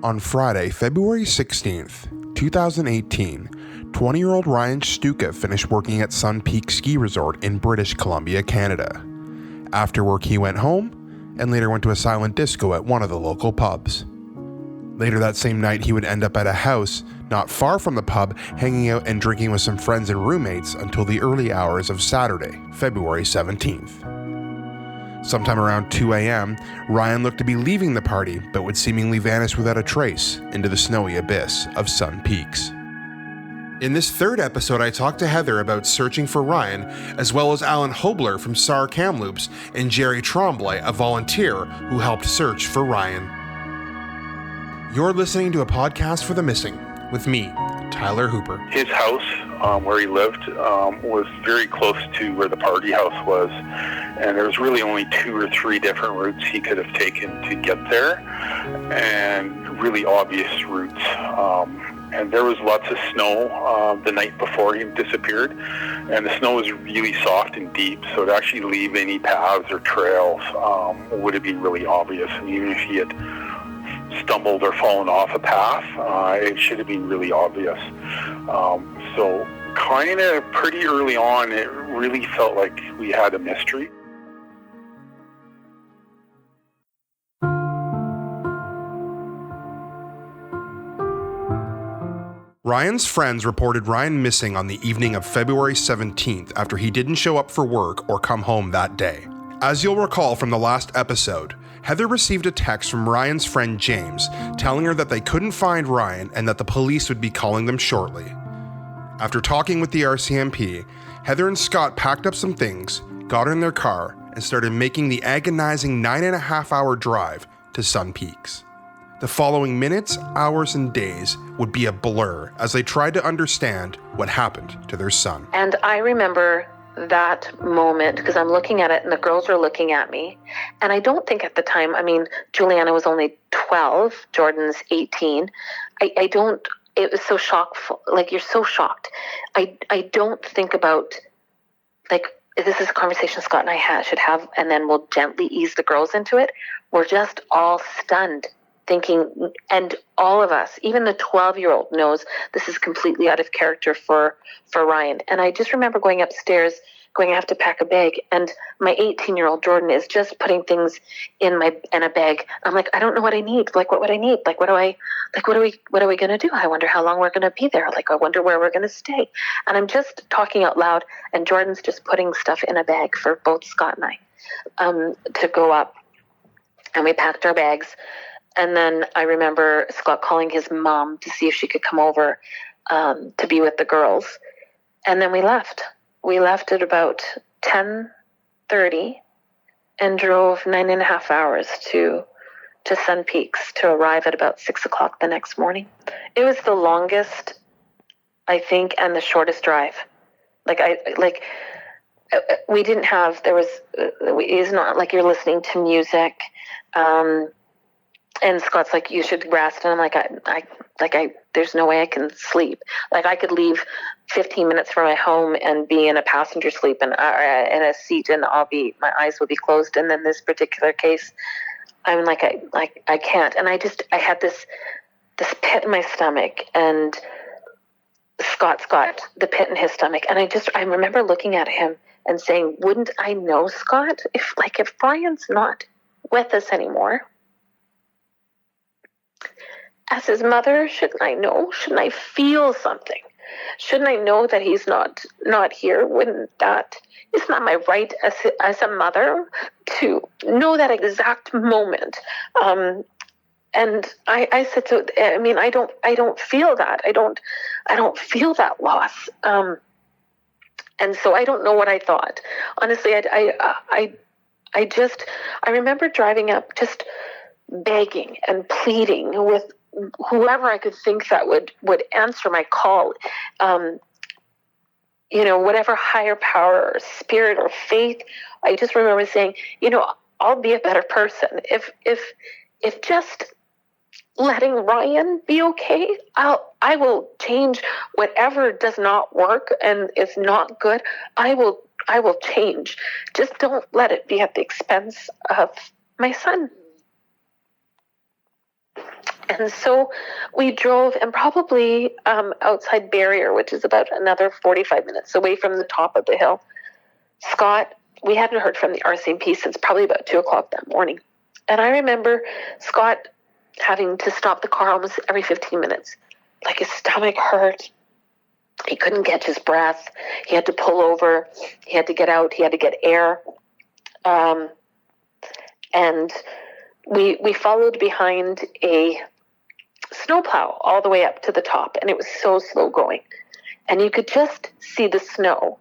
On Friday, February 16th, 2018, 20-year-old Ryan Shtuka finished working at Sun Peak Ski Resort in British Columbia, Canada. After work, he went home and later went to a silent disco at one of the local pubs. Later that same night, he would end up at a house not far from the pub, hanging out and drinking with some friends and roommates until the early hours of Saturday, February 17th. Sometime around 2 a.m., Ryan looked to be leaving the party, but would seemingly vanish without a trace into the snowy abyss of Sun Peaks. In this third episode, I talked to Heather about searching for Ryan, as well as Alan Hobler from SAR Kamloops and Gerry Tremblay, a volunteer who helped search for Ryan. You're listening to a podcast for the missing, with me, Tyler Hooper. His house, where he lived, was very close to where the party house was, and there was really only 2 or 3 different routes he could have taken to get there, and really obvious routes. And there was lots of snow the night before he disappeared, and the snow was really soft and deep, so to actually leave any paths or trails would have been really obvious. And even if he had stumbled or fallen off a path, it should have been really obvious. So kind of pretty early on, it really felt like we had a mystery. Ryan's friends reported Ryan missing on the evening of February 17th after he didn't show up for work or come home that day. As you'll recall from the last episode, Heather received a text from Ryan's friend James telling her that they couldn't find Ryan and that the police would be calling them shortly. After talking with the RCMP, Heather and Scott packed up some things, got in their car, and started making the agonizing 9.5-hour drive to Sun Peaks. The following minutes, hours, and days would be a blur as they tried to understand what happened to their son. And I remember that moment because I'm looking at it and the girls are looking at me. And I don't think at the time, Juliana was only 12, Jordan's 18. It was so shockful. Like, you're so shocked. I don't think about, like, this is a conversation Scott and I should have, and then we'll gently ease the girls into it. We're just all stunned, thinking, and all of us, even the 12-year-old knows this is completely out of character for Ryan. And I just remember going upstairs, I have to pack a bag, and my 18-year-old Jordan is just putting things in a bag. I'm like, I don't know what I need. Like, what would I need? Like, what are we going to do? I wonder how long we're going to be there. Like, I wonder where we're going to stay. And I'm just talking out loud, and Jordan's just putting stuff in a bag for both Scott and I to go up. And we packed our bags. And then I remember Scott calling his mom to see if she could come over to be with the girls. And then we left. We left at about 10:30 and drove 9.5 hours to Sun Peaks to arrive at about 6 o'clock the next morning. It was the longest, I think, and the shortest drive. We didn't have, it's not like you're listening to music. And Scott's like, you should rest. And I'm like, there's no way I can sleep. Like, I could leave 15 minutes from my home and be in a passenger sleep and in a seat, and my eyes will be closed. And then this particular case, I'm like, I can't. And I had this pit in my stomach, and Scott's got the pit in his stomach. And I remember looking at him and saying, wouldn't I know, Scott, if Brian's not with us anymore? As his mother, shouldn't I know? Shouldn't I feel something? Shouldn't I know that he's not here? Isn't that my right as a mother to know that exact moment? And I said, so, I don't feel that. I don't feel that loss. And so I don't know what I thought. Honestly, I remember driving up just begging and pleading with whoever I could think that would answer my call, whatever higher power or spirit or faith. I just remember saying, I'll be a better person if just letting Ryan be okay. I will change whatever does not work and is not good. I will change. Just don't let it be at the expense of my son. And so we drove, and probably outside Barrier, which is about another 45 minutes away from the top of the hill, Scott, we hadn't heard from the RCMP since probably about 2 o'clock that morning. And I remember Scott having to stop the car almost every 15 minutes. Like his stomach hurt. He couldn't catch his breath. He had to pull over. He had to get out. He had to get air. And we followed behind a snowplow all the way up to the top, and it was so slow going. And you could just see the snow.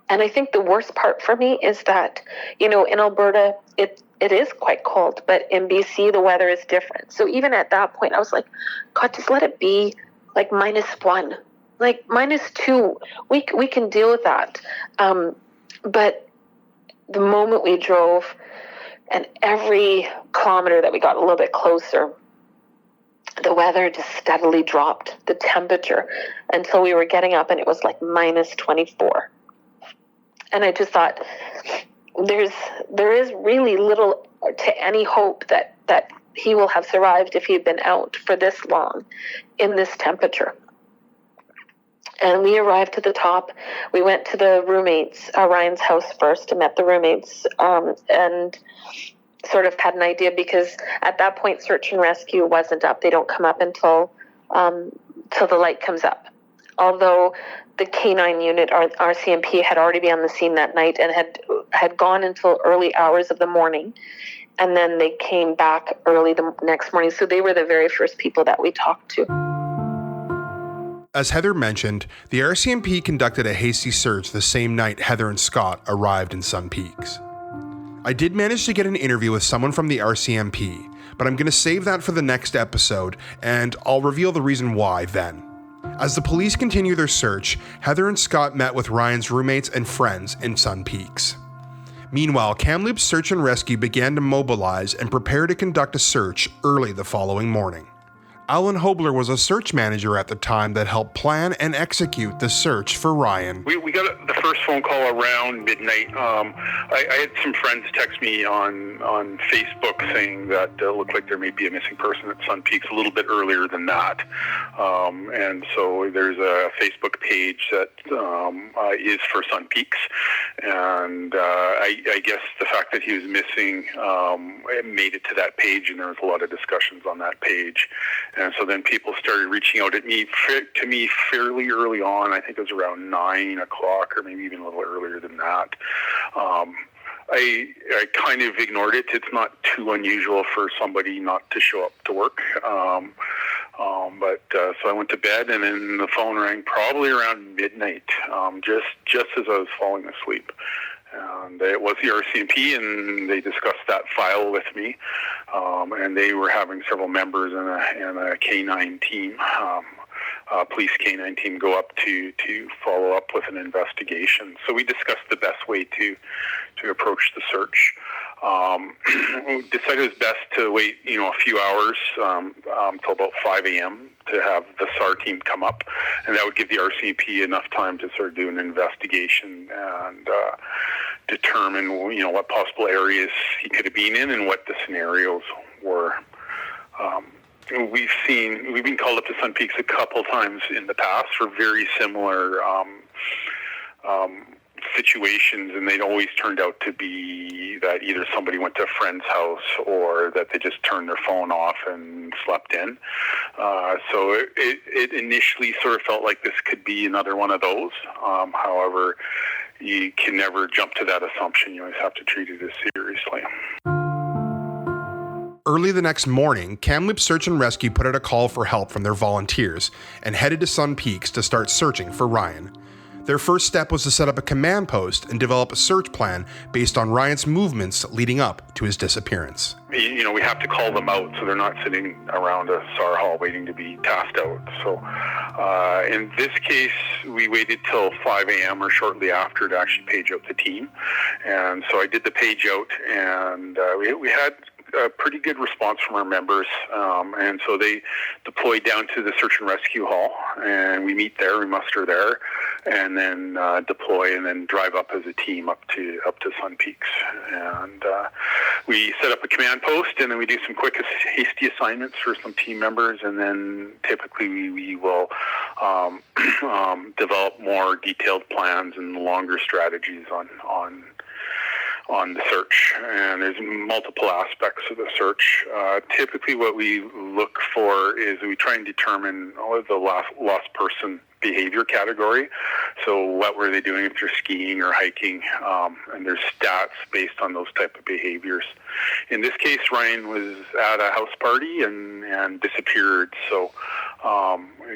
And I think the worst part for me is that, in Alberta, it is quite cold, but in BC, the weather is different. So even at that point, I was like, God, just let it be like -1, like -2. We can deal with that. But the moment we drove, and every kilometer that we got a little bit closer, the weather just steadily dropped, the temperature, until we were getting up and it was like -24. And I just thought, there is really little to any hope that he will have survived if he had been out for this long in this temperature. And we arrived to the top. We went to the roommates, Ryan's house first, and met the roommates, and sort of had an idea, because at that point, search and rescue wasn't up. They don't come up until till the light comes up. Although the K9 unit, our RCMP, had already been on the scene that night and had gone until early hours of the morning. And then they came back early the next morning. So they were the very first people that we talked to. As Heather mentioned, the RCMP conducted a hasty search the same night Heather and Scott arrived in Sun Peaks. I did manage to get an interview with someone from the RCMP, but I'm going to save that for the next episode, and I'll reveal the reason why then. As the police continue their search, Heather and Scott met with Ryan's roommates and friends in Sun Peaks. Meanwhile, Kamloops Search and Rescue began to mobilize and prepare to conduct a search early the following morning. Alan Hobler was a search manager at the time that helped plan and execute the search for Ryan. We got the first phone call around midnight. I had some friends text me on Facebook saying that it looked like there may be a missing person at Sun Peaks a little bit earlier than that. And so there's a Facebook page that is for Sun Peaks. And I guess the fact that he was missing it made it to that page, and there was a lot of discussions on that page. And so then people started reaching out to me fairly early on. I think it was around 9 o'clock, or maybe even a little earlier than that. I kind of ignored it. It's not too unusual for somebody not to show up to work. So I went to bed, and then the phone rang probably around midnight, just as I was falling asleep. And it was the RCMP, and they discussed that file with me. And they were having several members and a K9 team, police K9 team, go up to follow up with an investigation. So we discussed the best way to approach the search. We decided it was best to wait, a few hours till about 5 a.m. to have the SAR team come up, and that would give the RCMP enough time to sort of do an investigation and determine, what possible areas he could have been in and what the scenarios were. We've been called up to Sun Peaks a couple times in the past for very similar situations, and they'd always turned out to be that either somebody went to a friend's house or that they just turned their phone off and slept in. So it initially sort of felt like this could be another one of those. However, you can never jump to that assumption. You always have to treat it as seriously. Early the next morning, Kamloops Search and Rescue put out a call for help from their volunteers and headed to Sun Peaks to start searching for Ryan. Their first step was to set up a command post and develop a search plan based on Ryan's movements leading up to his disappearance. We have to call them out so they're not sitting around a SAR hall waiting to be tasked out. So in this case, we waited till 5 a.m. or shortly after to actually page out the team. And so I did the page out, and we had a pretty good response from our members, and so they deployed down to the search and rescue hall, and we meet there, we muster there, and then deploy, and then drive up as a team up to Sun Peaks, and we set up a command post, and then we do some quick hasty assignments for some team members, and then typically we will develop more detailed plans and longer strategies on the search, and there's multiple aspects of the search. Typically what we look for is we try and determine the lost person behavior category. So what were they doing if they're skiing or hiking, and there's stats based on those type of behaviors. In this case, Ryan was at a house party and disappeared, so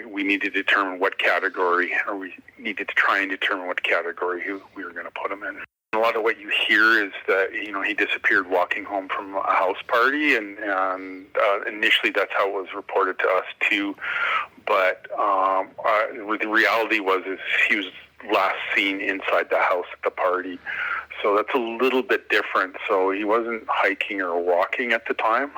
we needed to determine what category, or we needed to try and determine what category we were going to put him in. A lot of what you hear is that, he disappeared walking home from a house party, and initially that's how it was reported to us too. But the reality was he was last seen inside the house at the party. So that's a little bit different. So he wasn't hiking or walking at the time.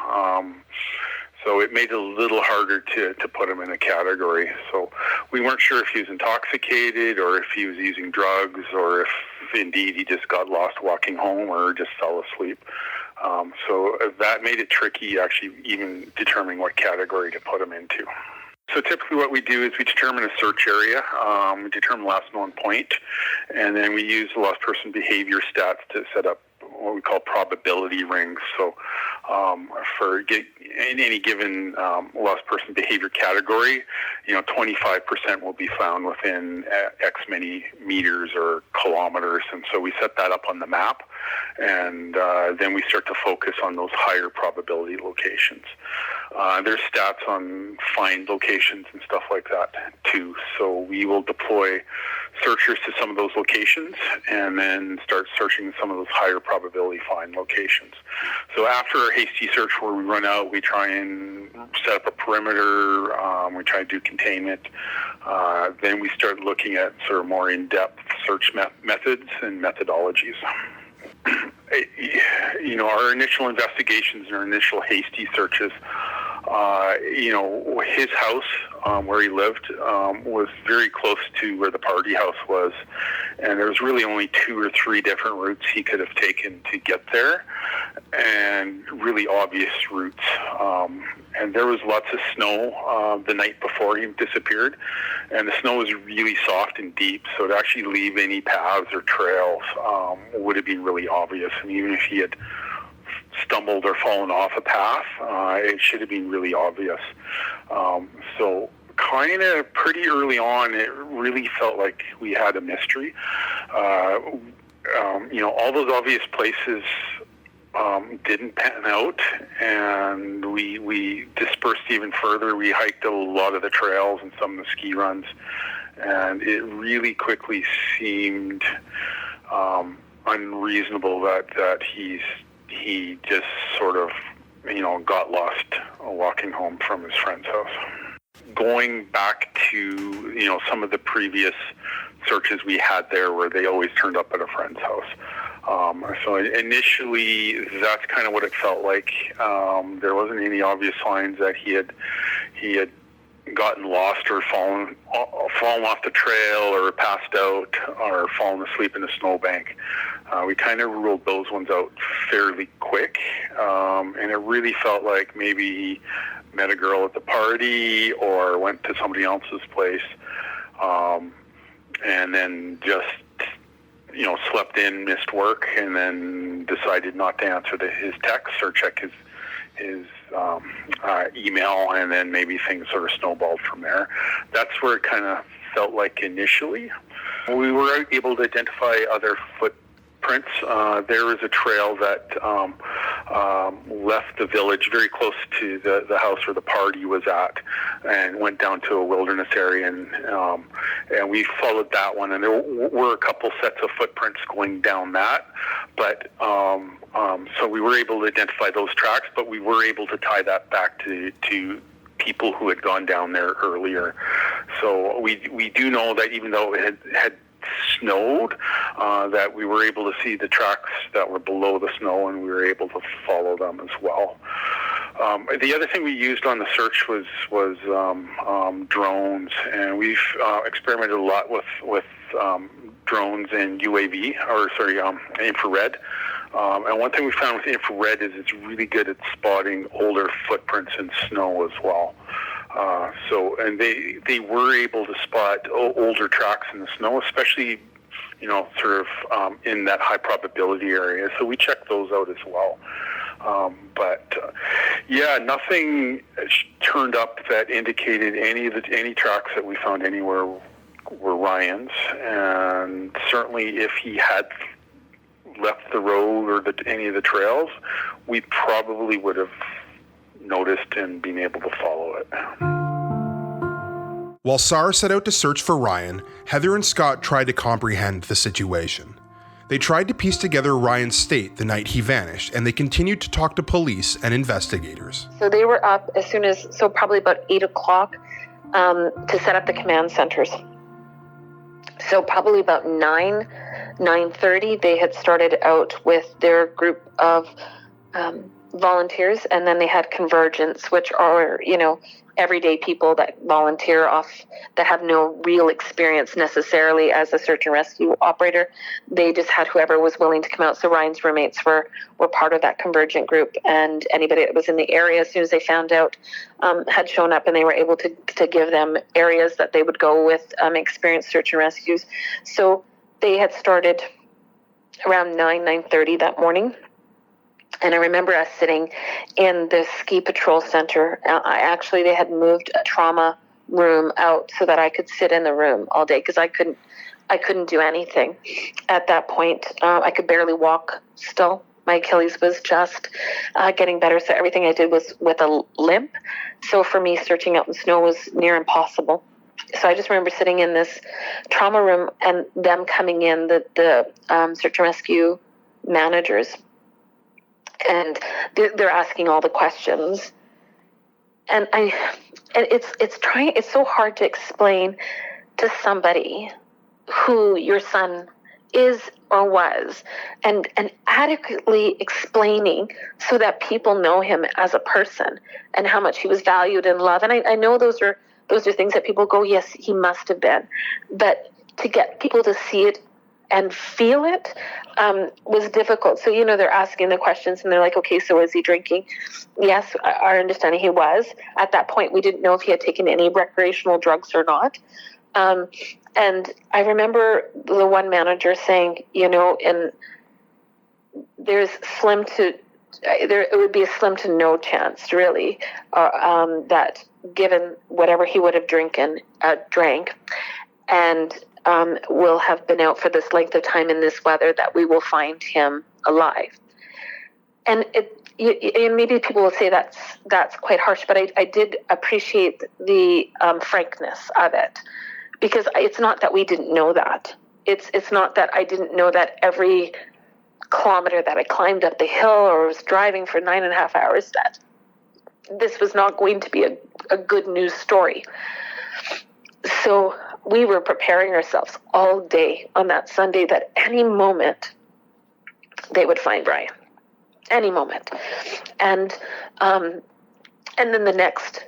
So it made it a little harder to put him in a category. So we weren't sure if he was intoxicated or if he was using drugs or if indeed he just got lost walking home or just fell asleep. So that made it tricky actually even determining what category to put him into. So typically what we do is we determine a search area, we determine last known point, and then we use the lost person behavior stats to set up what we call probability rings. So in any given lost person behavior category, 25% will be found within X many meters or kilometers, and so we set that up on the map, and then we start to focus on those higher probability locations. There's stats on find locations and stuff like that too, so we will deploy searchers to some of those locations and then start searching some of those higher probability find locations. So after a hasty search where we run out, we try and set up a perimeter, we try to do containment, then we start looking at sort of more in-depth search methods and methodologies. Our initial investigations and our initial hasty searches, his house where he lived was very close to where the party house was, and there was really only 2 or 3 different routes he could have taken to get there, and really obvious routes. And there was lots of snow the night before he disappeared, and the snow was really soft and deep, so to actually leave any paths or trails would have been really obvious. And even if he had stumbled or fallen off a path, it should have been really obvious. So kind of pretty early on, it really felt like we had a mystery. All those obvious places didn't pan out, and we dispersed even further. We hiked a lot of the trails and some of the ski runs, and it really quickly seemed unreasonable that he just sort of got lost walking home from his friend's house. Going back to some of the previous searches we had there, where they always turned up at a friend's house. So initially, that's kind of what it felt like. There wasn't any obvious signs that he had gotten lost or fallen off the trail or passed out or fallen asleep in a snowbank. We kind of ruled those ones out fairly quick, and it really felt like maybe he met a girl at the party or went to somebody else's place, and then just slept in, missed work, and then decided not to answer his texts or check his email, and then maybe things sort of snowballed from there. That's where it kind of felt like initially. We were able to identify other footprints. There was a trail that left the village very close to the house where the party was at, and went down to a wilderness area, and we followed that one, and there were a couple sets of footprints going down that, but so we were able to identify those tracks, but we were able to tie that back to people who had gone down there earlier. So we do know that even though it had snowed, that we were able to see the tracks that were below the snow, and we were able to follow them as well. The other thing we used on the search was drones, and we've experimented a lot with drones and infrared. And one thing we found with infrared is it's really good at spotting older footprints in snow as well. And they were able to spot older tracks in the snow, especially, in that high probability area. So we checked those out as well. Nothing turned up that indicated any tracks that we found anywhere were Ryan's. And certainly if he had left the road or any of the trails, we probably would have noticed and been able to follow it. While SAR set out to search for Ryan, Heather and Scott tried to comprehend the situation. They tried to piece together Ryan's state the night he vanished, and they continued to talk to police and investigators. So they were up probably about 8 o'clock to set up the command centers. So probably about 9:30, they had started out with their group of volunteers, and then they had convergence, which are, everyday people that volunteer that have no real experience necessarily as a search and rescue operator. They just had whoever was willing to come out. So Ryan's roommates were part of that convergent group, and anybody that was in the area, as soon as they found out, had shown up, and they were able to give them areas that they would go with experienced search and rescues. So they had started around 9:30 that morning. And I remember us sitting in the ski patrol center. They had moved a trauma room out so that I could sit in the room all day, because I couldn't do anything at that point. I could barely walk still. My Achilles was just getting better, so everything I did was with a limp. So for me, searching out in snow was near impossible. So I just remember sitting in this trauma room and them coming in, the search and rescue managers, and they're asking all the questions, and it's so hard to explain to somebody who your son is or was, and adequately explaining so that people know him as a person and how much he was valued and loved. And I know those are things that people go, yes, he must have been, but to get people to see it and feel it was difficult. So, they're asking the questions, and they're like, okay, so is he drinking? Yes, our understanding he was. At that point, we didn't know if he had taken any recreational drugs or not. And I remember the one manager saying, and it would be a slim to no chance, really, that given whatever he would have drank, and will have been out for this length of time in this weather, that we will find him alive. And maybe people will say that's quite harsh, but I did appreciate the frankness of it, because it's not that we didn't know that. It's not that I didn't know that every kilometer that I climbed up the hill or was driving for 9.5 hours, that this was not going to be a good news story. So we were preparing ourselves all day on that Sunday that any moment they would find Brian, any moment. And then the next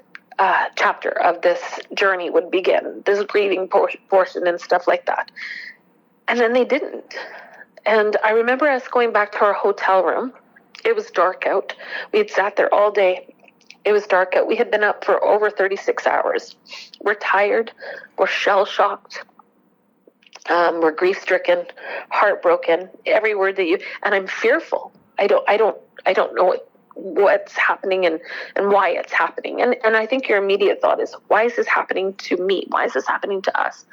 chapter of this journey would begin, this grieving portion and stuff like that. And then they didn't. And I remember us going back to our hotel room. It was dark out. We had sat there all day. It was dark out. We had been up for over 36 hours. We're tired. We're shell-shocked. We're grief-stricken, heartbroken. Every word and I'm fearful. I don't know what's happening and why it's happening. And I think your immediate thought is, why is this happening to me? Why is this happening to us?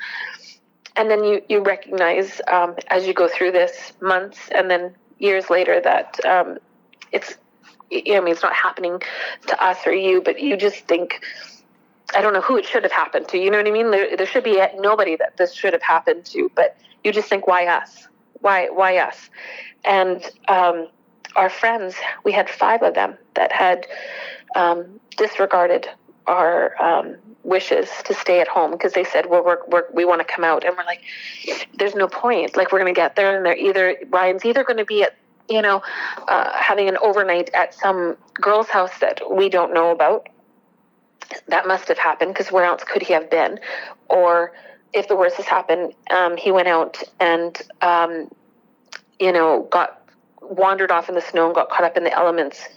And then you recognize as you go through this months and then years later that it's not happening to us or you, but you just think, I don't know who it should have happened to. You know what I mean? There should be nobody that this should have happened to, but you just think, why us? Why us? And our friends, we had 5 of them that had disregarded wishes to stay at home, because they said, well, we want to come out, and we're like, there's no point. Like, we're going to get there, and Ryan's either going to be at, having an overnight at some girl's house that we don't know about. That must have happened, because where else could he have been? Or if the worst has happened, he went out and wandered off in the snow and got caught up in the elements,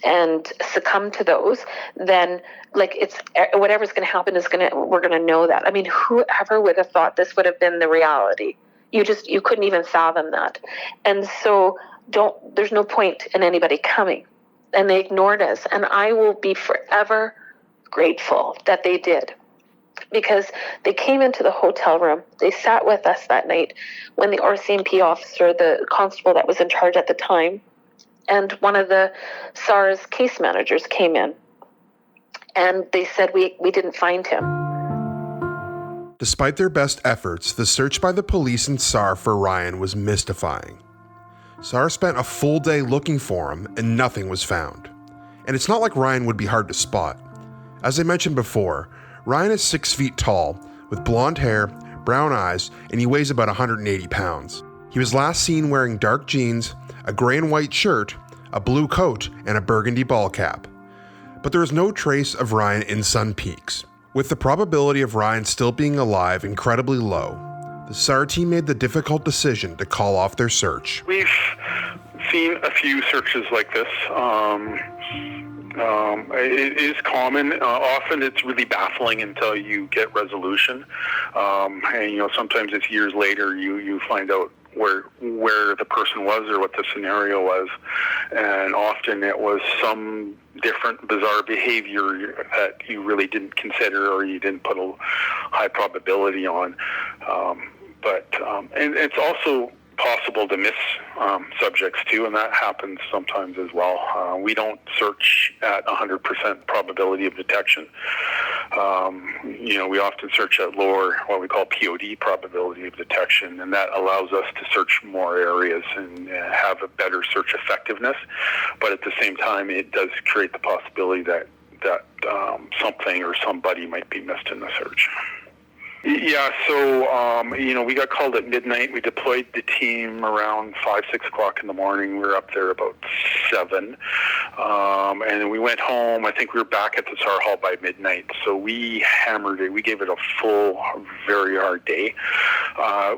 and succumbed to those, then it's whatever's going to happen we're going to know that. I mean, whoever would have thought this would have been the reality? You couldn't even fathom that. And so there's no point in anybody coming. And they ignored us. And I will be forever grateful that they did, because they came into the hotel room. They sat with us that night when the RCMP officer, the constable that was in charge at the time, and one of the SAR's case managers came in, and they said we didn't find him. Despite their best efforts, the search by the police and SAR for Ryan was mystifying. SAR spent a full day looking for him, and nothing was found. And it's not like Ryan would be hard to spot. As I mentioned before, Ryan is 6 feet tall, with blonde hair, brown eyes, and he weighs about 180 pounds. He was last seen wearing dark jeans, a gray and white shirt, a blue coat, and a burgundy ball cap. But there is no trace of Ryan in Sun Peaks. With the probability of Ryan still being alive incredibly low, the SAR team made the difficult decision to call off their search. We've seen a few searches like this. It is common. Often it's really baffling until you get resolution. And sometimes it's years later you find out where the person was or what the scenario was, and often it was some different bizarre behavior that you really didn't consider or you didn't put a high probability on. And it's also possible to miss subjects too, and that happens sometimes as well. We don't search at 100% probability of detection. We often search at lower, what we call POD, probability of detection, and that allows us to search more areas and have a better search effectiveness. But at the same time, it does create the possibility that something or somebody might be missed in the search. Yeah, so, we got called at midnight. We deployed the team around 5, 6 o'clock in the morning. We were up there about 7. And we went home. I think we were back at the SAR Hall by midnight. So we hammered it. We gave it a full, very hard day.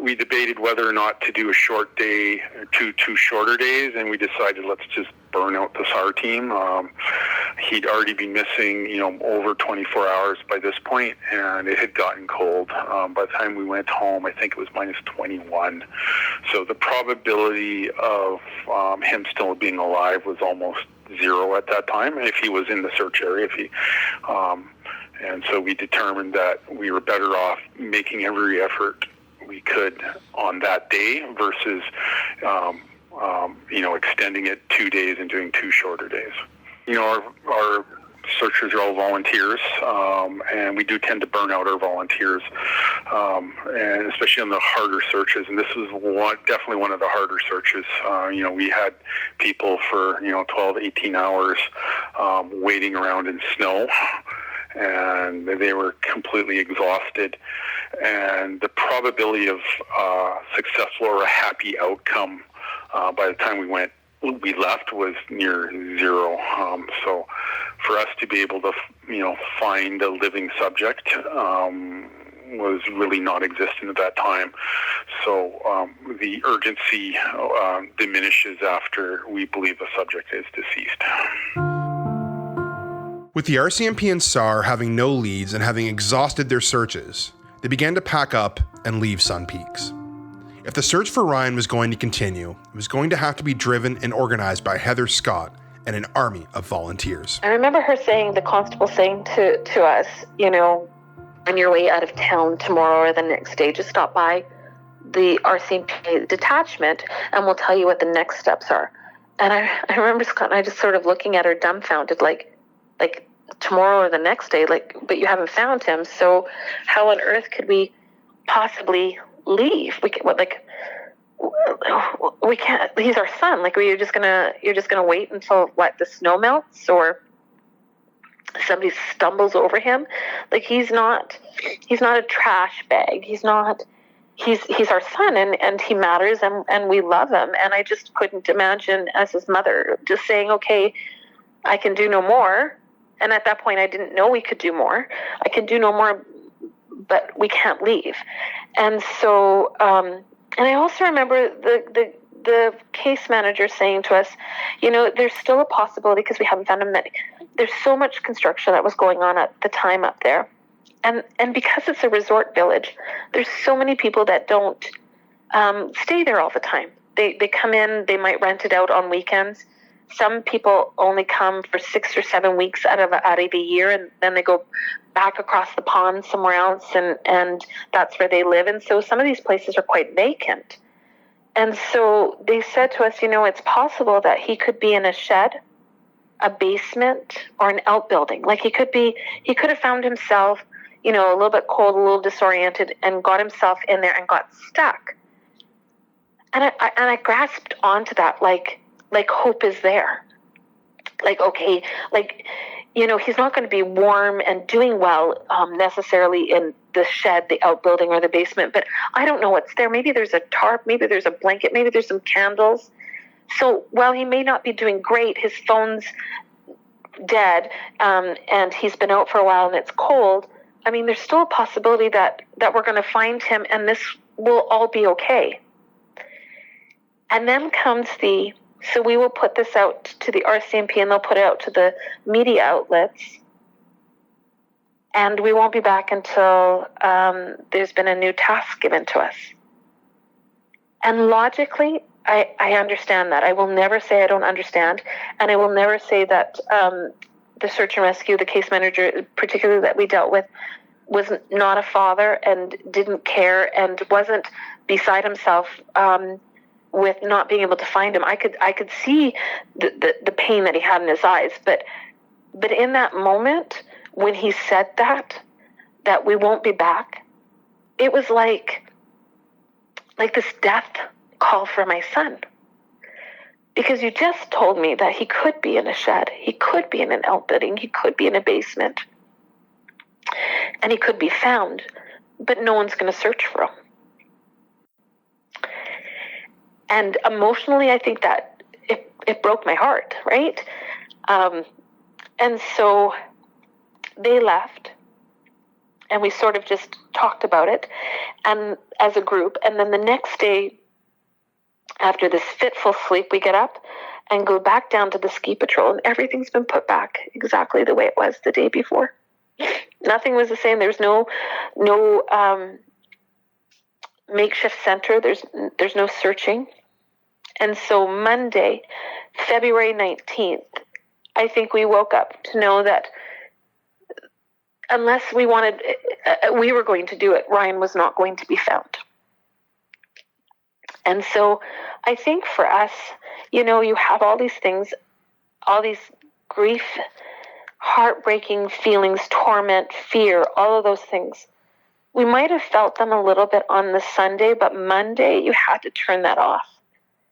We debated whether or not to do a short day, two shorter days, and we decided let's just burn out the SAR team. He'd already been missing, over 24 hours by this point, and it had gotten cold. By the time we went home, I think it was minus 21. So the probability of him still being alive was almost zero at that time, if he was in the search area. And so we determined that we were better off making every effort we could on that day versus extending it 2 days and doing 2 shorter days. Our searchers are all volunteers, and we do tend to burn out our volunteers, and especially on the harder searches. And this was definitely one of the harder searches. We had people for 12, 18 hours waiting around in snow, and they were completely exhausted. And the probability of successful or a happy outcome by the time we left was near zero. So for us to be able to, find a living subject was really non-existent at that time. So the urgency diminishes after we believe the subject is deceased. With the RCMP and SAR having no leads and having exhausted their searches, they began to pack up and leave Sun Peaks. If the search for Ryan was going to continue, it was going to have to be driven and organized by Heather Scott and an army of volunteers. I remember the constable saying to us, on your way out of town tomorrow or the next day, just stop by the RCMP detachment and we'll tell you what the next steps are. And I remember Scott and I just sort of looking at her dumbfounded, like tomorrow or the next day, but you haven't found him. So how on earth could we possibly leave? We can't. He's our son. You're just gonna wait until the snow melts, or somebody stumbles over him. Like, he's not a trash bag. He's our son, and he matters, and we love him. And I just couldn't imagine, as his mother, just saying, okay, I can do no more. And at that point, I didn't know we could do more. I can do no more, but we can't leave. And so, and I also remember the case manager saying to us, there's still a possibility, because we haven't found him, that there's so much construction that was going on at the time up there. And because it's a resort village, there's so many people that don't stay there all the time. They come in, they might rent it out on weekends. Some people only come for 6 or 7 weeks out of a year, and then they go back across the pond somewhere else, and that's where they live. And so some of these places are quite vacant. And so they said to us, it's possible that he could be in a shed, a basement, or an outbuilding. Like, he could have found himself, a little bit cold, a little disoriented, and got himself in there and got stuck. And I grasped onto that, like hope is there. Like, okay, he's not going to be warm and doing well necessarily in the shed, the outbuilding, or the basement, but I don't know what's there. Maybe there's a tarp, maybe there's a blanket, maybe there's some candles. So while he may not be doing great, his phone's dead, and he's been out for a while and it's cold, I mean, there's still a possibility that we're going to find him, and this will all be okay. And then comes so we will put this out to the RCMP, and they'll put it out to the media outlets. And we won't be back until there's been a new task given to us. And logically, I understand that. I will never say I don't understand. And I will never say that the search and rescue, the case manager, particularly that we dealt with, was not a father and didn't care and wasn't beside himself with not being able to find him. I could see the pain that he had in his eyes, but in that moment when he said that we won't be back, it was like this death call for my son. Because you just told me that he could be in a shed, he could be in an outbuilding, he could be in a basement, and he could be found, but no one's going to search for him. And emotionally, I think that it broke my heart, right? And so they left, and we sort of just talked about it, and as a group. And then the next day, after this fitful sleep, we get up and go back down to the ski patrol, and everything's been put back exactly the way it was the day before. Nothing was the same. There's no makeshift center. There's no searching. And so Monday, February 19th, I think we woke up to know that unless we were going to do it, Ryan was not going to be found. And so I think for us, you have all these things, all these grief, heartbreaking feelings, torment, fear, all of those things. We might have felt them a little bit on the Sunday, but Monday you had to turn that off,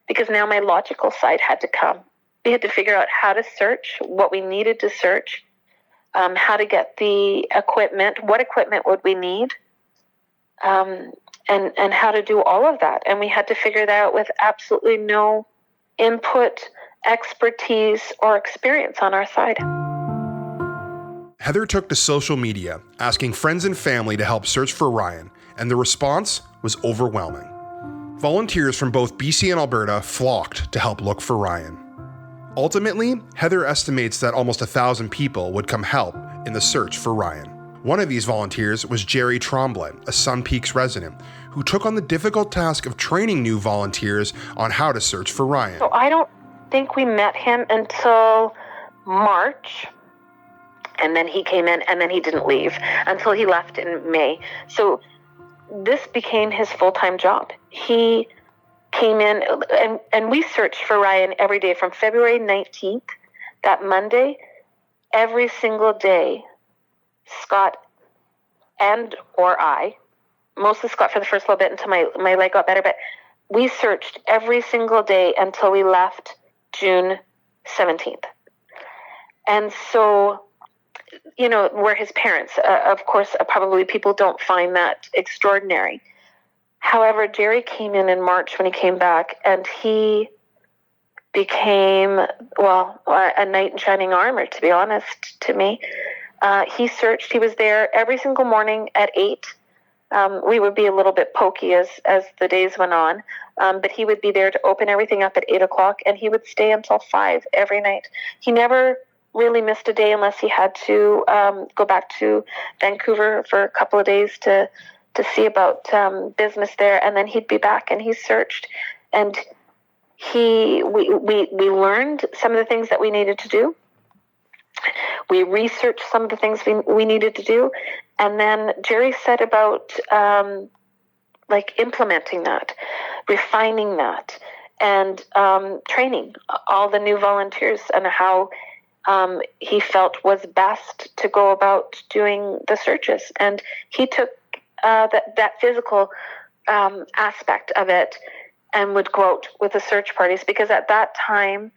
because now my logical side had to come. We had to figure out how to search, what we needed to search, how to get the equipment, what equipment would we need, and how to do all of that. And we had to figure that out with absolutely no input, expertise, or experience on our side. Heather took to social media, asking friends and family to help search for Ryan, and the response was overwhelming. Volunteers from both BC and Alberta flocked to help look for Ryan. Ultimately, Heather estimates that almost 1,000 people would come help in the search for Ryan. One of these volunteers was Gerry Tremblay, a Sun Peaks resident, who took on the difficult task of training new volunteers on how to search for Ryan. So I don't think we met him until March, and then he came in, and then he didn't leave until he left in May. So this became his full-time job. He came in, and we searched for Ryan every day from February 19th, that Monday, every single day. Scott or I, mostly Scott for the first little bit until my leg got better, but we searched every single day until we left June 17th. And so were his parents. Of course, probably people don't find that extraordinary. However, Gerry came in March when he came back, and he became, a knight in shining armor, to be honest, to me. He searched. He was there every single morning at 8. We would be a little bit pokey as the days went on, but he would be there to open everything up at 8 o'clock, and he would stay until 5 every night. He never really missed a day unless he had to go back to Vancouver for a couple of days to see about business there, and then he'd be back, and he searched, and we learned some of the things that we needed to do. We researched some of the things we needed to do, and then Gerry set about implementing that, refining that, and training all the new volunteers on how he felt was best to go about doing the searches. And he took that physical aspect of it and would go out with the search parties, because at that time,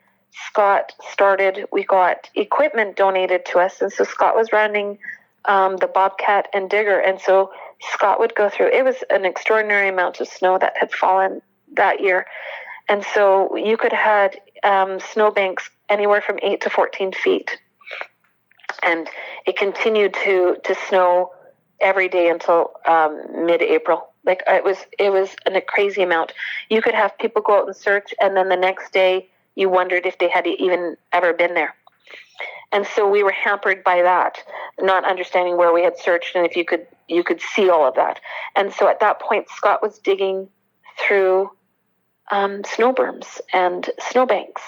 we got equipment donated to us, and so Scott was running the Bobcat and Digger, and so Scott would go through. It was an extraordinary amount of snow that had fallen that year, and so you could have had snowbanks anywhere from 8 to 14 feet, and it continued to snow every day until mid-April. It was a crazy amount. You could have people go out and search, and then the next day you wondered if they had even ever been there. And so we were hampered by that, not understanding where we had searched and if you could see all of that. And so at that point, Scott was digging through snow berms and snowbanks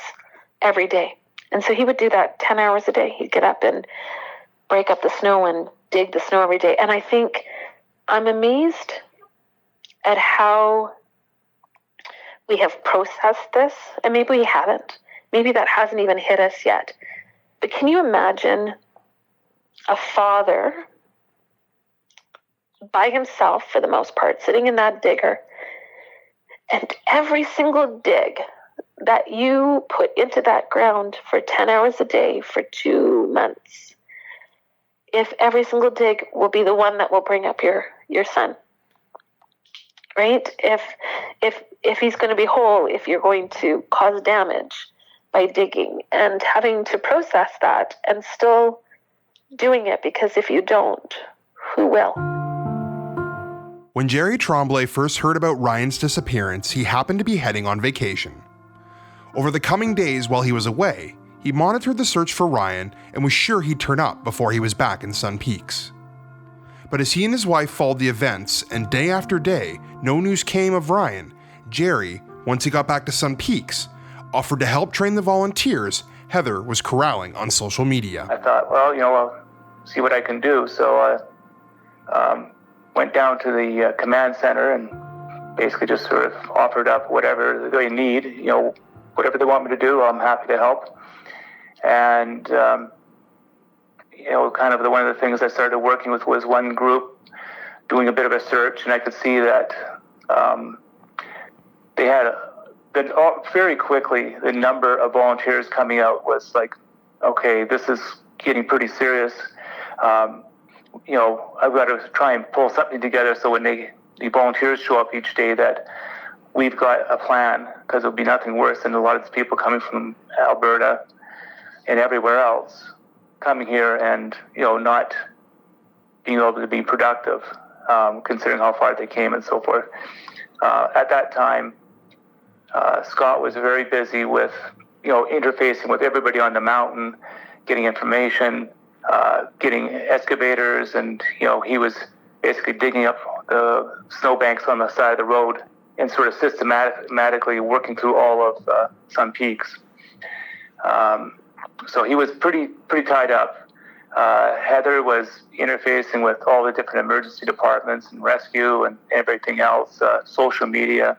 every day. And so he would do that 10 hours a day. He'd get up and break up the snow and dig the snow every day. And I think I'm amazed at how we have processed this, and maybe we haven't. Maybe that hasn't even hit us yet. But can you imagine a father by himself, for the most part, sitting in that digger, and every single dig that you put into that ground for 10 hours a day for 2 months, if every single dig will be the one that will bring up your son? Right? If he's going to be whole, if you're going to cause damage by digging, and having to process that and still doing it, because if you don't, who will? When Gerry Tremblay first heard about Ryan's disappearance, he happened to be heading on vacation. Over the coming days while he was away, he monitored the search for Ryan and was sure he'd turn up before he was back in Sun Peaks. But as he and his wife followed the events, and day after day, no news came of Ryan, Gerry, once he got back to Sun Peaks, offered to help train the volunteers Heather was corralling on social media. I thought, I'll see what I can do. So I went down to the command center and basically just sort of offered up whatever they need, whatever they want me to do, I'm happy to help. And kind of one of the things I started working with was one group doing a bit of a search, and I could see that they had very quickly the number of volunteers coming out was like, okay, this is getting pretty serious. I've got to try and pull something together so when the volunteers show up each day that we've got a plan, because it would be nothing worse than a lot of these people coming from Alberta and everywhere else coming here and, not being able to be productive, considering how far they came and so forth. At that time, Scott was very busy with, interfacing with everybody on the mountain, getting information, getting excavators, and, he was basically digging up the snowbanks on the side of the road and sort of systematically working through all of Sun Peaks. So he was pretty tied up. Heather was interfacing with all the different emergency departments and rescue and everything else, social media.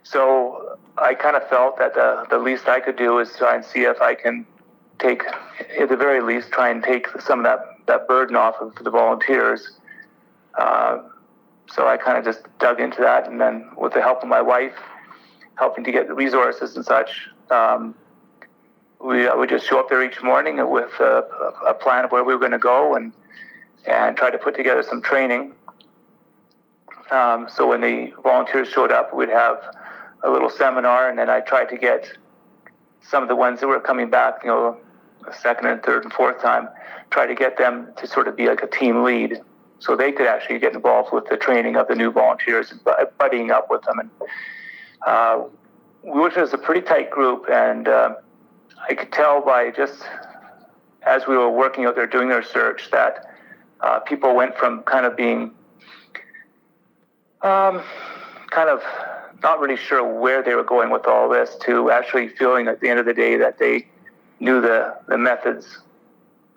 So I kind of felt that the least I could do is try and see if I can take, at the very least, try and take some of that burden off of the volunteers. So I kind of just dug into that, and then with the help of my wife, helping to get the resources and such, we would just show up there each morning with a plan of where we were going to go and try to put together some training. So when the volunteers showed up, we'd have a little seminar, and then I tried to get some of the ones that were coming back, a second and third and fourth time, try to get them to sort of be like a team lead, so they could actually get involved with the training of the new volunteers and buddying up with them. And which was a pretty tight group, and I could tell by just as we were working out there doing their search that people went from kind of being kind of not really sure where they were going with all this to actually feeling at the end of the day that they knew the methods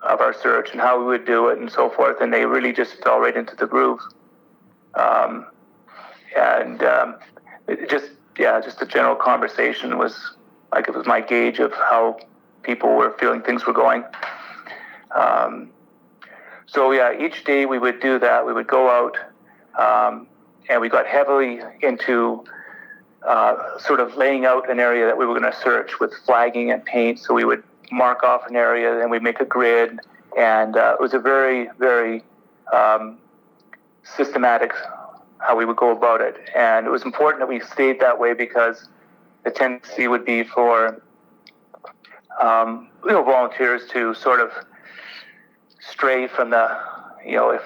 of our search and how we would do it and so forth, and they really just fell right into the groove. Just the general conversation was like, it was my gauge of how people were feeling things were going. Each day we would do that. We would go out, and we got heavily into sort of laying out an area that we were going to search with flagging and paint. So we would mark off an area, and we'd make a grid, and it was a very, very systematic how we would go about it. And it was important that we stayed that way because the tendency would be for volunteers to sort of stray from the, if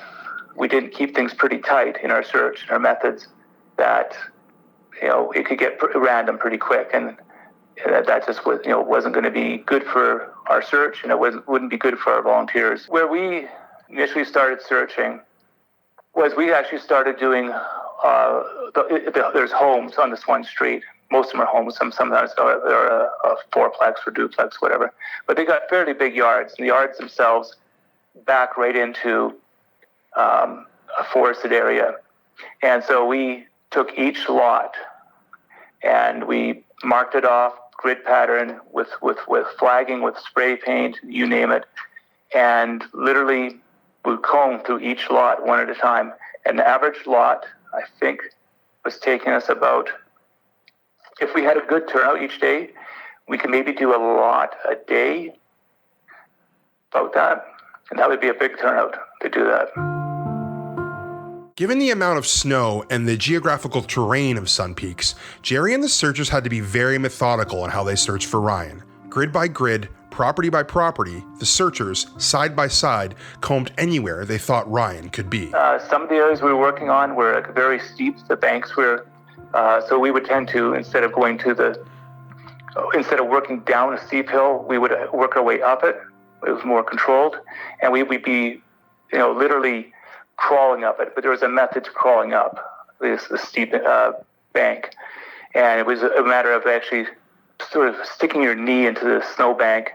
we didn't keep things pretty tight in our search and our methods, that it could get random pretty quick, and that just was, wasn't going to be good for our search, and it wouldn't be good for our volunteers. Where we initially started searching was we actually started doing there's homes on this one street. Most of them are homes. Sometimes they're a fourplex or duplex, whatever. But they got fairly big yards, and the yards themselves back right into a forested area. And so we took each lot and we marked it off, grid pattern with flagging, with spray paint, you name it, and literally we combed through each lot one at a time. And the average lot, I think, was taking us about, if we had a good turnout each day, we could maybe do a lot a day, about that. And that would be a big turnout to do that. Given the amount of snow and the geographical terrain of Sun Peaks, Gerry and the searchers had to be very methodical in how they searched for Ryan. Grid by grid, property by property, the searchers, side by side, combed anywhere they thought Ryan could be. Some of the areas we were working on were very steep. The banks were, so we would tend to, instead of working down a steep hill, we would work our way up it. It was more controlled, and we'd be, literally crawling up it. But there was a method to crawling up this steep bank, and it was a matter of actually sort of sticking your knee into the snowbank,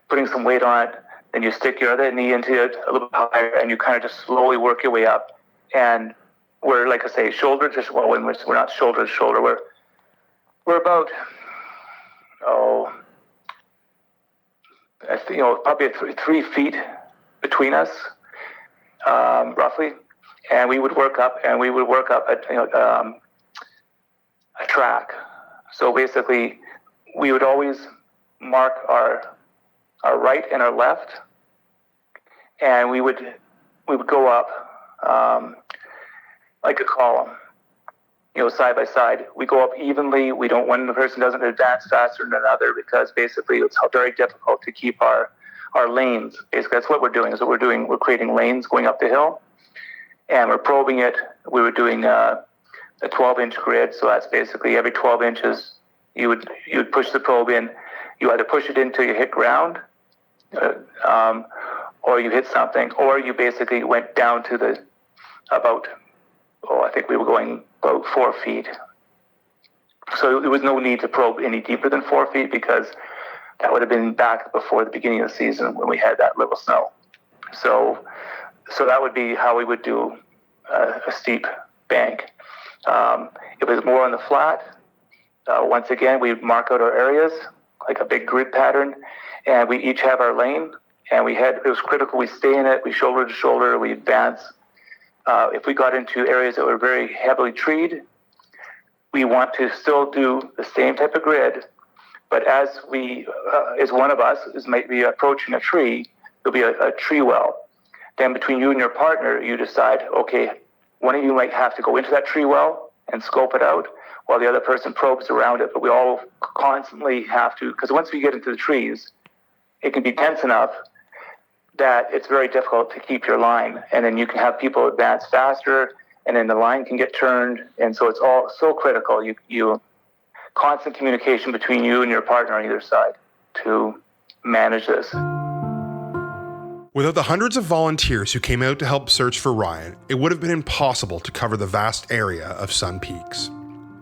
putting some weight on it, then you stick your other knee into it a little bit higher, and you kind of just slowly work your way up. And we're, like I say, shoulder to, well, when we're not shoulder to shoulder, we're about, I think, probably 3 feet between us, roughly. And we would work up, at a track. So basically, we would always mark our right and our left, and we would go up like a column, side by side. We go up evenly. We don't, one person doesn't advance faster than another, because basically it's very difficult to keep our lanes. Basically, that's what we're doing. We're creating lanes going up the hill, and we're probing it. We were doing a 12-inch grid, so that's basically every 12 inches you would push the probe in. You either push it until you hit ground, or you hit something, or you basically went down to I think we were going about 4 feet. So there was no need to probe any deeper than 4 feet, because that would have been back before the beginning of the season when we had that little snow. So that would be how we would do a steep bank. If it was more on the flat, once again, we'd mark out our areas like a big grid pattern, and we each have our lane, and it was critical we stay in it, we shoulder to shoulder, we advance. If we got into areas that were very heavily treed, we want to still do the same type of grid, But as one of us might be approaching a tree, there'll be a tree well. Then between you and your partner, you decide, okay, one of you might have to go into that tree well and scope it out while the other person probes around it. But we all constantly have to, because once we get into the trees, it can be dense enough that it's very difficult to keep your line. And then you can have people advance faster, and then the line can get turned. And so it's all so critical. You constant communication between you and your partner on either side to manage this. Without the hundreds of volunteers who came out to help search for Ryan, it would have been impossible to cover the vast area of Sun Peaks.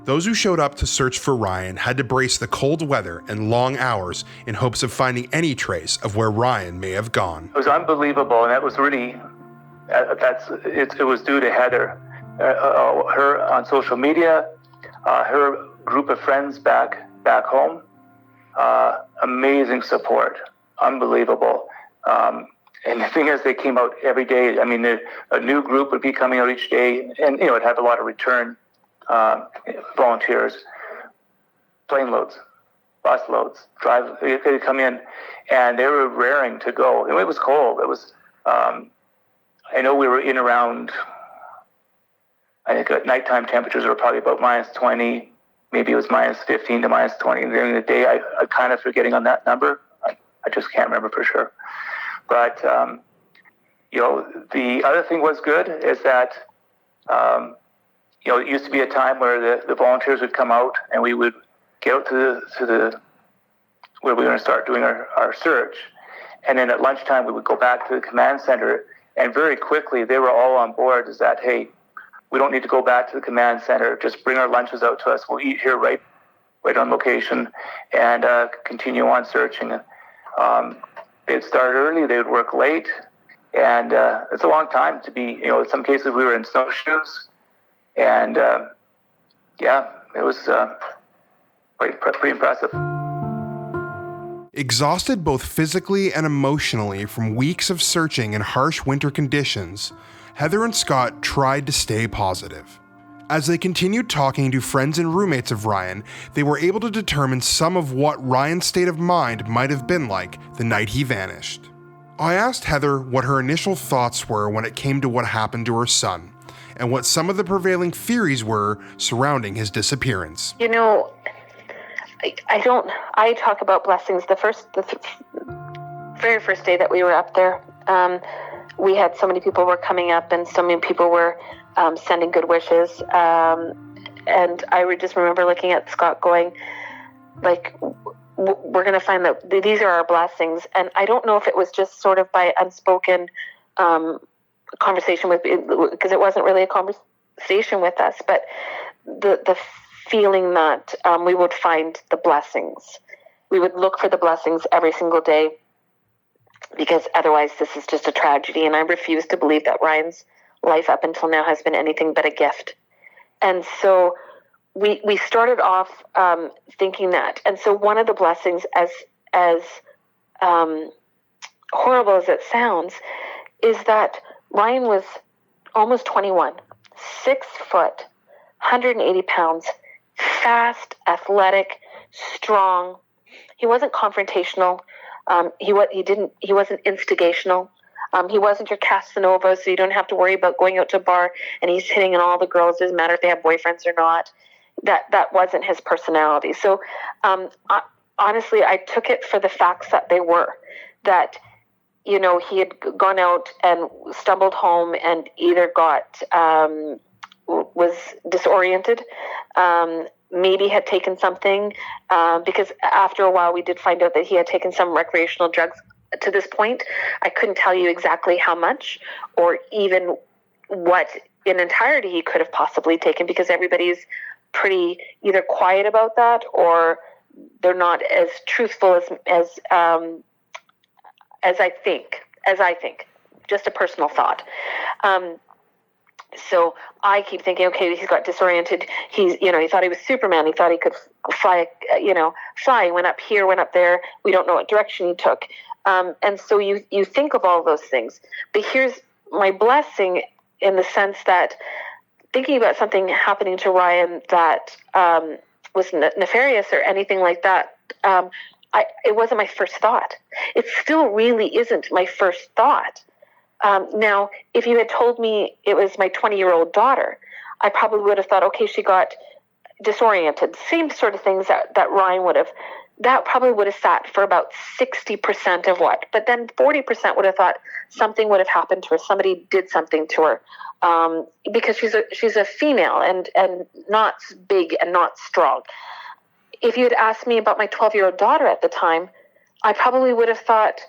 Those who showed up to search for Ryan had to brace the cold weather and long hours in hopes of finding any trace of where Ryan may have gone. It was unbelievable, and that was really, it was due to Heather. Her on social media, her group of friends back home, amazing support, unbelievable. And the thing is, they came out every day. I mean, a new group would be coming out each day, and it'd have a lot of return volunteers, plane loads, bus loads, they'd come in, and they were raring to go. And it was cold. It was, I know we were in around, I think at nighttime temperatures were probably about -20, maybe it was -15 to -20. And during the day, I kind of forgetting on that number. I just can't remember for sure. But, the other thing was good is that, it used to be a time where the volunteers would come out and we would get out to the where we were going to start doing our search. And then at lunchtime, we would go back to the command center, and very quickly they were all on board is that, hey, we don't need to go back to the command center. Just bring our lunches out to us. We'll eat here right on location and continue on searching. They'd start early. They would work late. And it's a long time to be, in some cases we were in snowshoes. And it was pretty impressive. Exhausted both physically and emotionally from weeks of searching in harsh winter conditions, Heather and Scott tried to stay positive. As they continued talking to friends and roommates of Ryan, they were able to determine some of what Ryan's state of mind might have been like the night he vanished. I asked Heather what her initial thoughts were when it came to what happened to her son, and what some of the prevailing theories were surrounding his disappearance. I talk about blessings. The very first day that we were up there, we had so many people were coming up, and so many people were sending good wishes. And I would just remember looking at Scott going, like, we're going to find that these are our blessings. And I don't know if it was just sort of by unspoken conversation because it wasn't really a conversation with us, but the feeling that we would find the blessings. We would look for the blessings every single day, because otherwise this is just a tragedy. And I refuse to believe that Ryan's life up until now has been anything but a gift. And so we started off thinking that. And so one of the blessings, as horrible as it sounds, is that Ryan was almost 21, 6 foot, 180 pounds, fast, athletic, strong. He wasn't confrontational. He wasn't instigational. He wasn't your Casanova, so you don't have to worry about going out to a bar and he's hitting on all the girls. Doesn't matter if they have boyfriends or not. That wasn't his personality. So honestly, I took it for the facts that they were. That, he had gone out and stumbled home and either was disoriented, maybe had taken something, because after a while we did find out that he had taken some recreational drugs. To this point, I couldn't tell you exactly how much or even what in entirety he could have possibly taken, because everybody's pretty either quiet about that or they're not as truthful as I think. Just a personal thought. So I keep thinking, okay, he's got disoriented. He thought he was Superman. He thought he could fly. He went up here, went up there. We don't know what direction he took. And so you think of all those things. But here's my blessing in the sense that thinking about something happening to Ryan that was nefarious or anything like that, It wasn't my first thought. It still really isn't my first thought. Now, if you had told me it was my 20-year-old daughter, I probably would have thought, okay, she got disoriented. Same sort of things that Ryan would have. That probably would have sat for about 60% of what. But then 40% would have thought something would have happened to her. Somebody did something to her. Because she's a female and not big and not strong. If you had asked me about my 12-year-old daughter at the time, I probably would have thought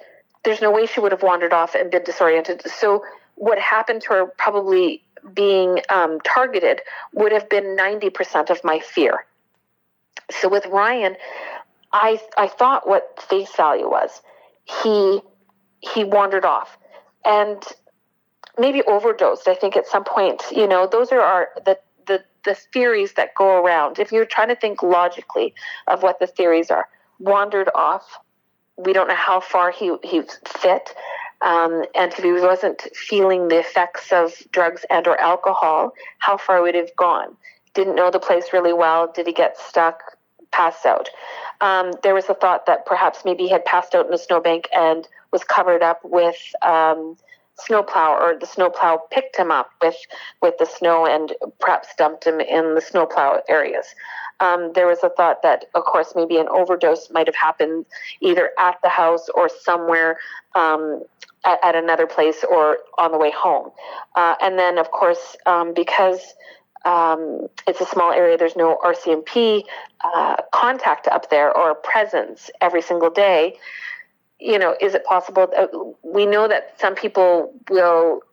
there's no way she would have wandered off and been disoriented. So what happened to her probably being targeted would have been 90% of my fear. So with Ryan, I thought what face value was. He wandered off and maybe overdosed. I think at some point, those are the theories that go around. If you're trying to think logically of what the theories are, wandered off. We don't know how far he fit. And if he wasn't feeling the effects of drugs and or alcohol, how far would he have gone? Didn't know the place really well. Did he get stuck, pass out? There was a thought that perhaps maybe he had passed out in a snowbank and was covered up with snowplow, or the snowplow picked him up with the snow and perhaps dumped him in the snowplow areas. There was a thought that, of course, maybe an overdose might have happened either at the house or somewhere at another place or on the way home. And then, of course, because it's a small area, there's no RCMP contact up there or presence every single day. Is it possible? We know that some people will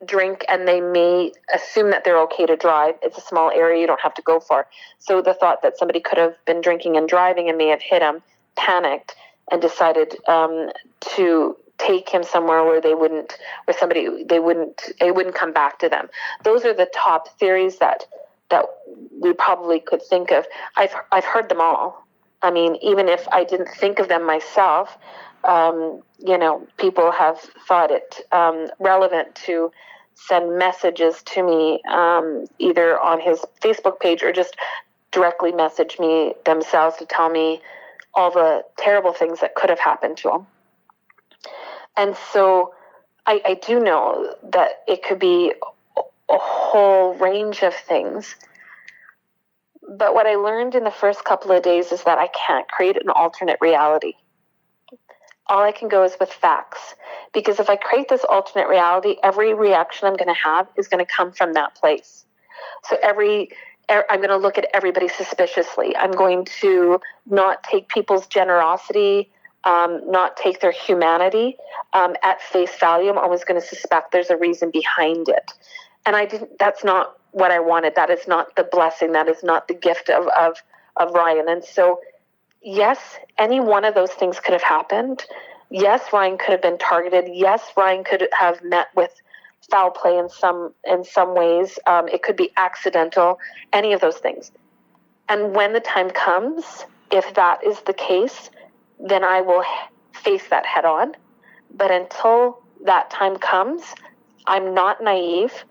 drink and they may assume that they're okay to drive. It's a small area, you don't have to go far. So the thought that somebody could have been drinking and driving and may have hit him, panicked, and decided to take him somewhere where it wouldn't come back to them. Those are the top theories that we probably could think of. I've heard them all. I mean, even if I didn't think of them myself, people have thought it relevant to send messages to me, either on his Facebook page or just directly message me themselves to tell me all the terrible things that could have happened to him. And so I do know that it could be a whole range of things. But what I learned in the first couple of days is that I can't create an alternate reality. All I can go is with facts. Because if I create this alternate reality, every reaction I'm going to have is going to come from that place. So I'm going to look at everybody suspiciously. I'm going to not take people's generosity, not take their humanity at face value. I'm always going to suspect there's a reason behind it. And that's not what I wanted. That is not the blessing. That is not the gift of Ryan. And so, yes, any one of those things could have happened. Yes, Ryan could have been targeted. Yes, Ryan could have met with foul play in some ways. It could be accidental, any of those things. And when the time comes, if that is the case, then I will face that head on. But until that time comes, I'm not naive.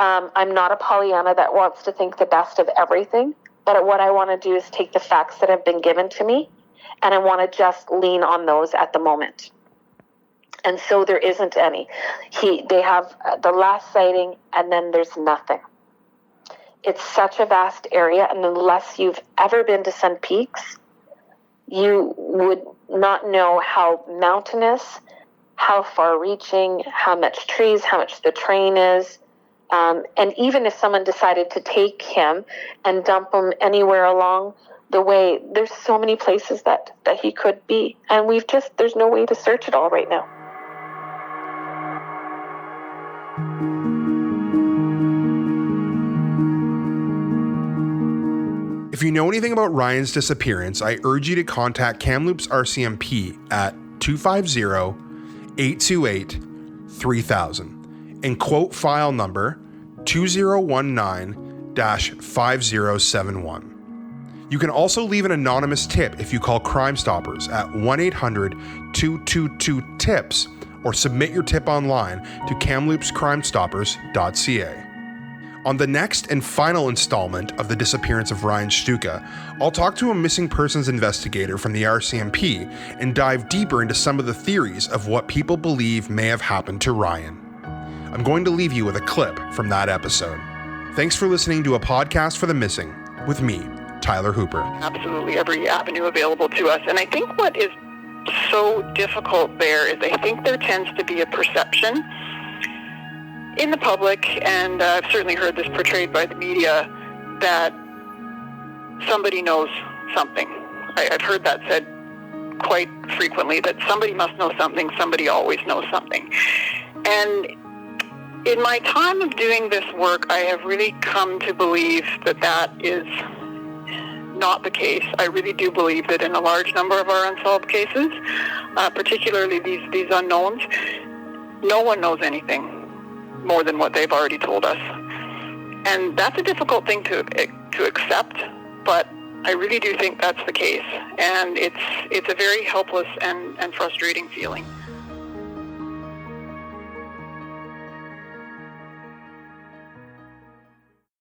I'm not a Pollyanna that wants to think the best of everything. But what I want to do is take the facts that have been given to me, and I want to just lean on those at the moment. And so there isn't any. They have the last sighting, and then there's nothing. It's such a vast area, and unless you've ever been to Sun Peaks, you would not know how mountainous, how far-reaching, how much trees, how much the terrain is. And even if someone decided to take him and dump him anywhere along the way, there's so many places that he could be. And there's no way to search it all right now. If you know anything about Ryan's disappearance, I urge you to contact Kamloops RCMP at 250-828-3000 and quote file number 2019-5071. You can also leave an anonymous tip if you call Crime Stoppers at 1-800-222-TIPS or submit your tip online to kamloopscrimestoppers.ca. On the next and final installment of the disappearance of Ryan Shtuka, I'll talk to a missing persons investigator from the RCMP and dive deeper into some of the theories of what people believe may have happened to Ryan. I'm going to leave you with a clip from that episode. Thanks for listening to A Podcast for the Missing with me, Tyler Hooper. Absolutely every avenue available to us. And I think what is so difficult there is I think there tends to be a perception in the public, and I've certainly heard this portrayed by the media, that somebody knows something. I've heard that said quite frequently, that somebody must know something, somebody always knows something. And in my time of doing this work, I have really come to believe that that is not the case. I really do believe that in a large number of our unsolved cases, particularly these unknowns, no one knows anything more than what they've already told us. And that's a difficult thing to accept, but I really do think that's the case. And it's a very helpless and frustrating feeling.